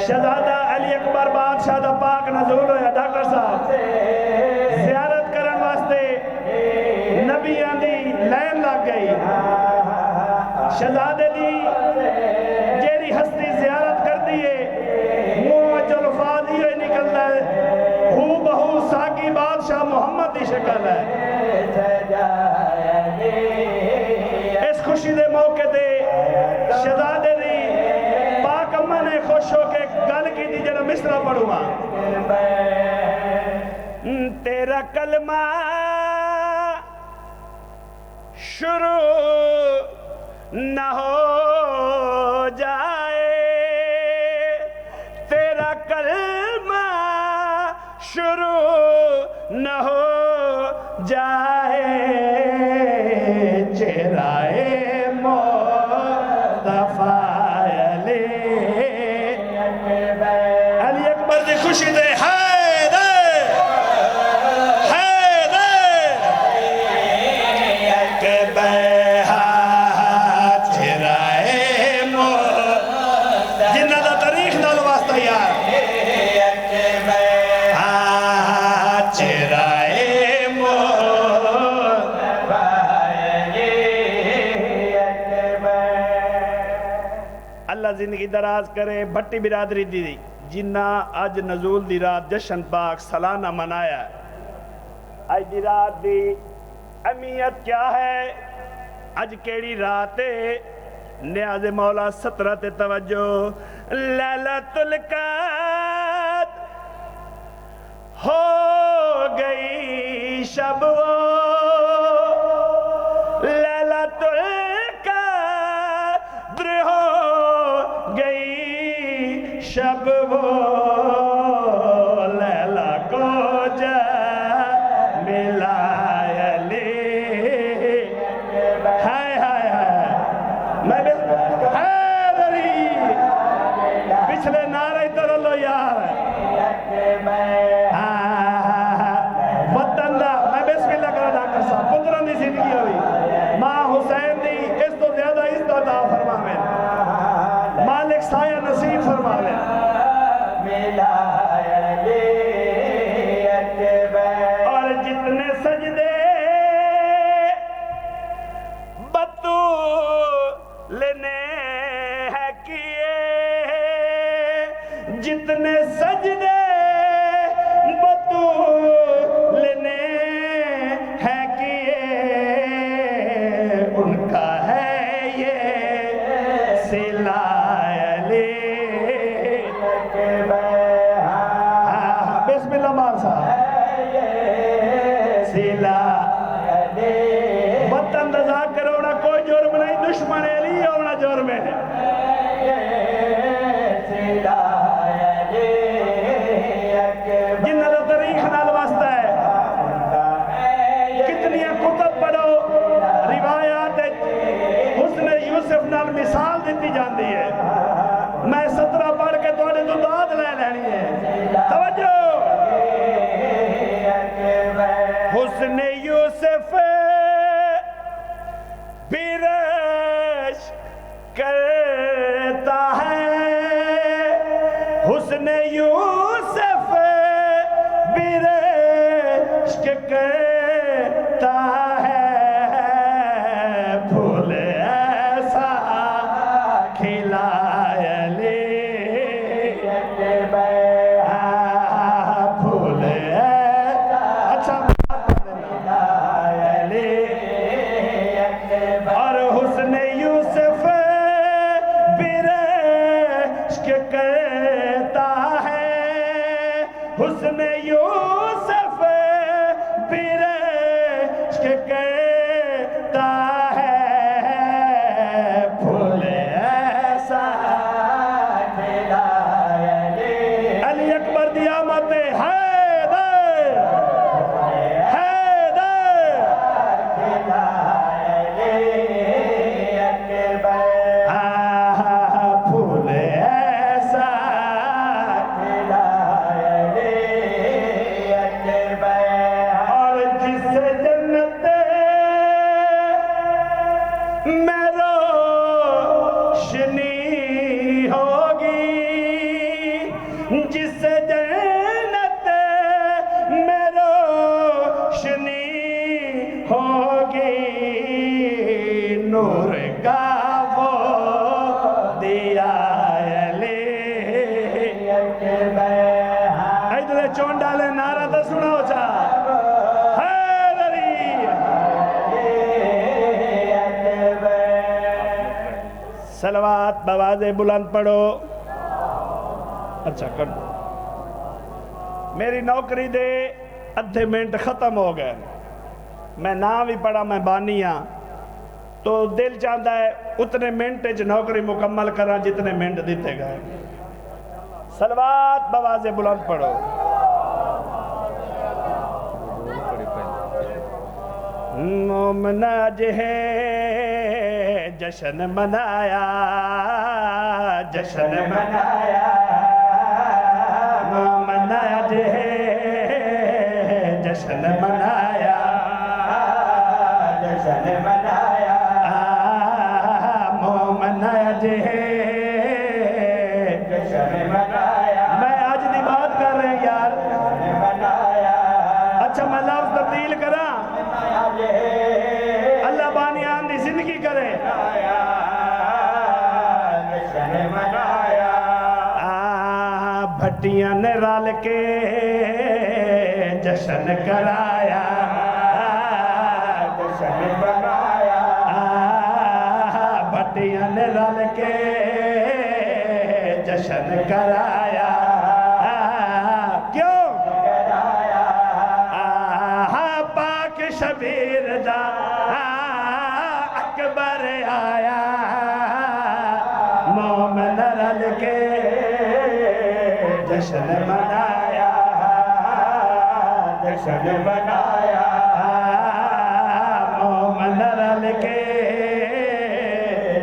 شہزادہ علی اکبر بادشاہ دا پاک نزول ہویا ڈاکٹر صاحب زیارت کرن واسطے نبیاں دی لائن لگ گئی شہزادے دی جیڑی ہستی زیارت کر دیئے منہ وچ الفاظ یہ نکلتا ہے ہو بہو ساکی بادشاہ محمد دی شکل ہے اس خوشی دے موقع دے شہزادے دی پاک اماں نے خوش ہو کے گل کی دی جنہا مصرع پڑھوں ماں تیرا کلمہ شروع نہ ہو جائے تیرا کلمہ شروع نہ ہو جائے چہرائے مصطفیٰ علی اکبر دی خوشی دے زندگی دراز کرے بھٹی برادری دی جنہ آج نزول دی رات جشن پاک سالانہ منایا آج دی رات دی اہمیت کیا ہے آج کیڑی رات نیاز مولا سترت توجہ لیلۃ القدر ہو گئی شب لیلۃ شب وہ لیلا کو جا ملا علی ہائے ہائے ہائے میں حیدری پچھلے نعرہ ادھر لو یار وطن دا میں بسم اللہ کرا ڈاکٹر صاحب پتران دی زندگی ہوئی ماں حسین دی اس تو زیادہ اس تو عطا فرماویں مالک سایہ نصیب فرماویں اور جتنے سجدے بطول نے ہے کیے جتنے سجدے بطول نے ہے کیے ان کا ہے یہ صلہ بسم اللہ مار صاحب سیلا وطن دزا کرونا کوئی جرم نہیں دشمن علی ہونا جرم ہے جنہ دا تاریخ نال واسطہ ہے کتنی کتب پڑھو روایات حسن یوسف نال مثال دیتی جاندی ہے میں 17 پڑھ کے توڑے تو داد لے لینی ہے توجہ حسن یوسف برش کرتا ہے حسن یوسف برش کرتا ہے پھول ایسا کھلا علی وہ دیا علی اکبر ادھر چون ڈالے نعرہ تو سناؤ چا حیدری اکبر صلوات بواز بلند پڑھو اچھا کر دو میری نوکری دے ادھے منٹ ختم ہو گئے میں نام بھی پڑھا میں بانی ہاں تو دل چاہتا ہے اتنے منٹ جو نوکری مکمل کرا جتنے منٹ دیتے گئے صلوات بواز بلند پڑھو مومن آج ہے جشن منایا جشن منایا مومن آج ہے جشن منایا جشن منایا مومن آج ہے جشن منایا میں آج دی بات کر رہے ہیں یار اچھا میں لفظ تبدیل کرا اللہ بانیان دی زندگی کرے بھٹیاں نے رال کے جشن کرایا جشن بنایا بھٹیاں نے رال کے جشن کرایا کیوں پاک شبیر دا اکبر آیا مومن رل کے جشن منایا جشن منایا مومن رل کے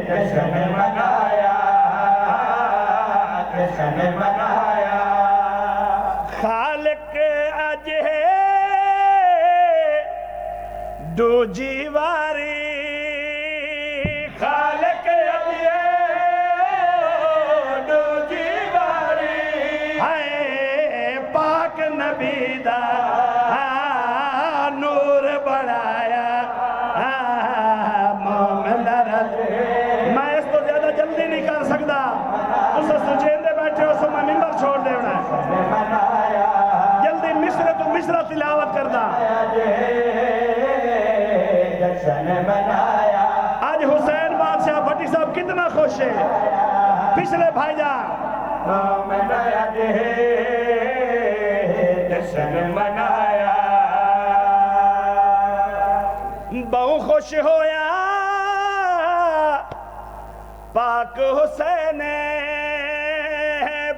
جشن منایا جشن منایا خالق اج ہے دو جیواری خالق اج ہے دو جیواری ہے پاک نبی دا نور بڑھایا مومن رل میں اس تو زیادہ جلدی نہیں کر سکتا اس سچیندے بیٹھے ہو سو میں ممبر چھوڑ دے ہونا جلدی مصر تو مصر تلاوت کرنا آج حسین بادشاہ بھٹی صاحب کتنا خوش ہے پچھلے بھائی جان جشن منایا بہو خوش ہویا پاک حسین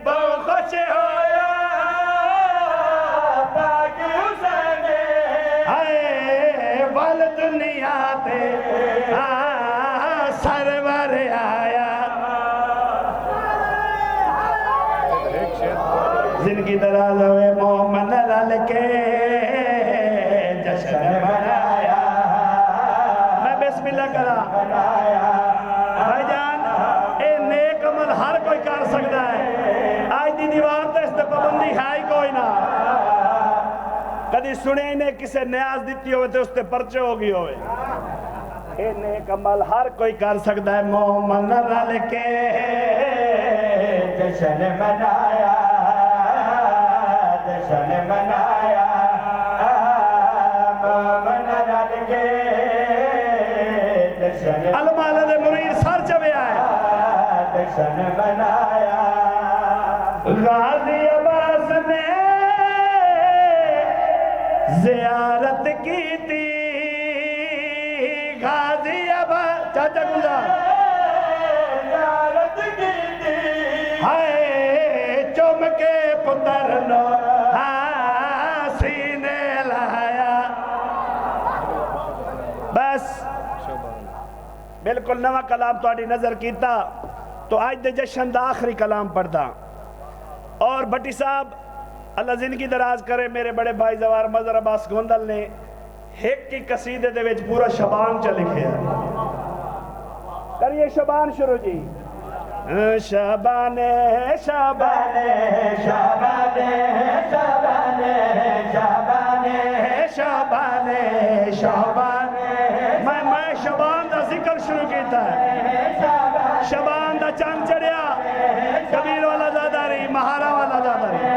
بہو خوش ہویا پاک حسین آئے وال دنیا تے سرور آیا زندگی دراز ہوئے مومن رل کے جشن منایا میں بسم اللہ کرا بھائی جان اے نیک عمل ہر کوئی کر سکتا ہے آج دی دیوار تے اس تے پابندی ہے ہی کوئی نہ کدی سنے نے کسے نیاز دیتی ہوئے تے اس تے پرچے ہوگی ہوئے اے نیک عمل ہر کوئی کر سکتا ہے مومن رل کے جشن منایا جشن منایا مومن رل کے جشن المالہ دے مرید سر چوے آئے جشن منایا غازی عباس نے زیارت کی تھی غازی عباس چاچا گزار زیارت کی تھی ہائے چوم کے پتر نو سینے لایا بس بالکل نوا کلام تو آڈی نظر کیتا تو آج دے جشن دا آخری کلام پڑھتا اور بھٹی صاحب اللہ زندگی دراز کرے میرے بڑے بھائی زوار مظہر عباس گوندل نے ایک کی قصیدے دے وچ پورا شبان چا لکھے ہیں کریے شبان شروع جی شبانے شبانے شبانے شبانے شبانے شبانے شبانے میں شبان دا ذکر شروع کیتا ہے. شبان دا چاند چڑھیا کبیر والا زیادہ رہی مہارا والا زیادہ رہی.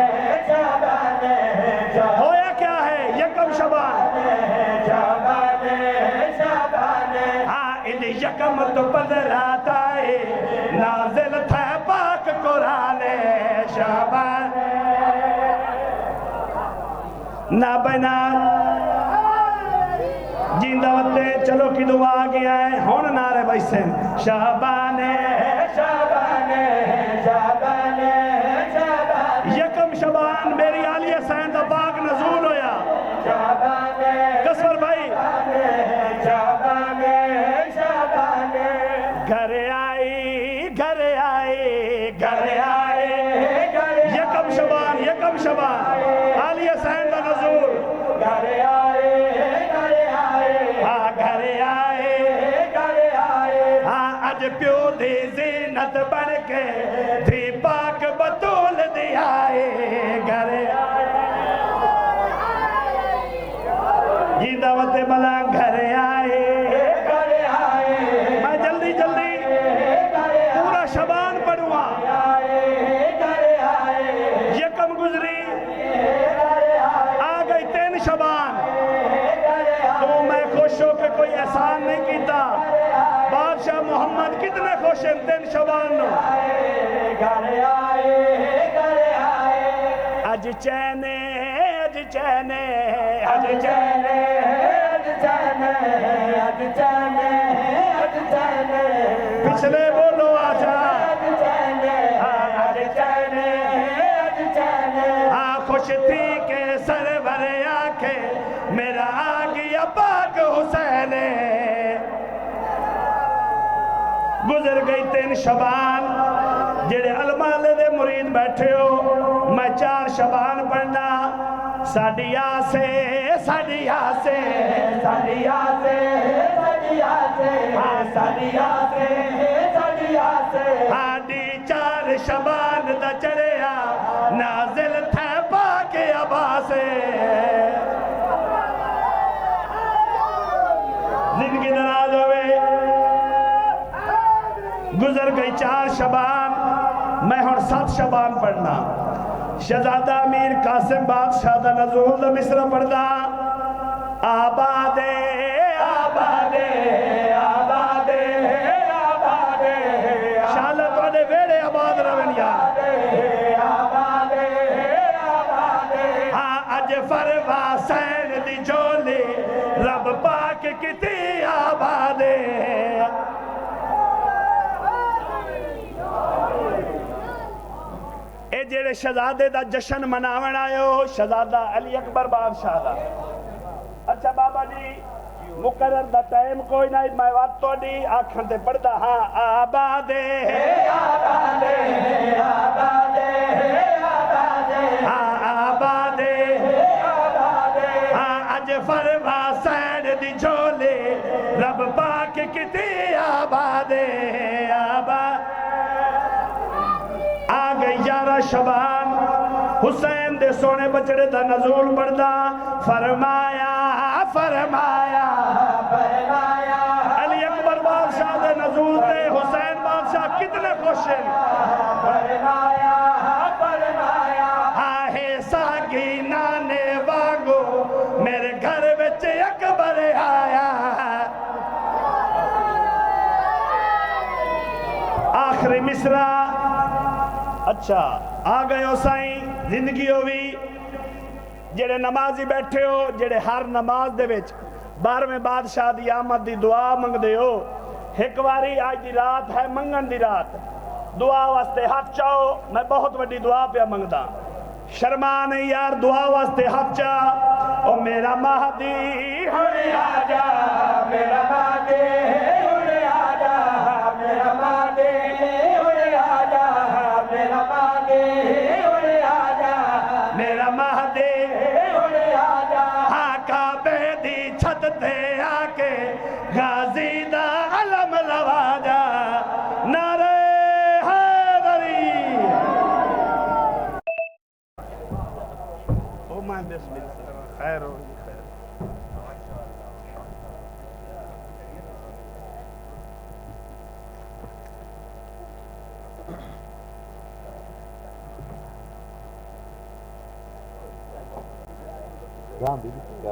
ہویا کیا ہے یکم شبان ہاں ان یکم تو بدرات آئے نازل تھا پاک قرآن شبان نہ بنا جیندہ وطے چلو کی دعا گیا ہے ہون نعرے بائسن شعبان شعبان شعبان یکم شعبان میری علی حسین دا باغ نزول ہویا کسور بھائی گھر آئی گھر آئی گھر آئی یکم شعبان علی حسین دا نزول گھر آئے گھر آئے اج پیو دی زینت بن کے دھی پاک بطول دی آئے گھر یہ دعوت بلا گھر آئے میں جلدی پورا شبان پڑھوا یکم گزری آ گئی 3 شبان تو میں خوش ہو کہ کوئی احسان نہیں کیتا بادشاہ محمد کتنے خوش ہیں 3 شبان نو اج چینے اج چینے اج چینے اج چینے اج چینے پچھلے بولو آجا اج چینے اج چینے خوش تھی کہ سرور آکھے میرا آگیا پاک حسین گزر گئی 3 شبان جڑے علمالے دے مرید بیٹھے ہو میں 4 شبان پڑھنا ساڑی آسے ساڑی آسے ساڑی آسے ساڑی آسے ساڑی آسے ساڑی آسے آڈی 4 شبان دا چڑھیا نازل تھے پاک عباسے زندگی دراز ہوئے گزر گئی 4 شبان میں ہون 7 شبان پڑھنا شہزادہ امیر قاسم بادشاہ دا نزول دا مصرع پڑھنا آبادے آبادے آبادے آبادے شالت والے ویڑے آباد روین یا آبادے آبادے اج فروا سین دی جولی رب پاک کتی آبادے اے جیڑے شہزادے دا جشن مناون آئے ہو شہزادہ علی اکبر بادشاہ دا اچھا بابا جی مقرر دا ٹائم کوئی نہیں میں وقت تو دی آنکھن تے پڑھتا ہاں آبادے آبادے آبادے آبادے اج فرما سین دی جھولے رب پاک کتی آبادے آبادے آگئی 11 شبان حسین دے سونے بچڑے دا نزول پڑھدا فرمایا فرمایا فرمایا علی اکبر بادشاہ دے نزول تے حسین بادشاہ کتنے خوش ہیں فرمایا فرمایا آہے ساگی نانے واگو میرے گھر وچ اکبر آیا آخری مصرع اچھا آ گئے ہو سائیں زندگی ہوئی جڑے نمازی بیٹھے ہو جڑے ہر نماز دے وچ 12ویں بادشاہ دی آمد دی دعا منگ دے ہو ایک واری آج دی رات ہے منگن دی رات دعا واسطے ہاتھ چاہو میں بہت بڑی دعا پہ منگ دا شرما نہیں یار دعا واسطے ہاتھ چاہ او میرا مہدی ہونے آجا میرا مہدی ہونے آجا میرا مہدی ہونے آجا میرا مہدی ہونے آجا میرا مہدی ہونے آجا ہاں کعبے دی چھت تے آکے غازی دا علم لواجا نعرہ حیدری او میں بسم اللہ خیر ہو خیر گاں بھی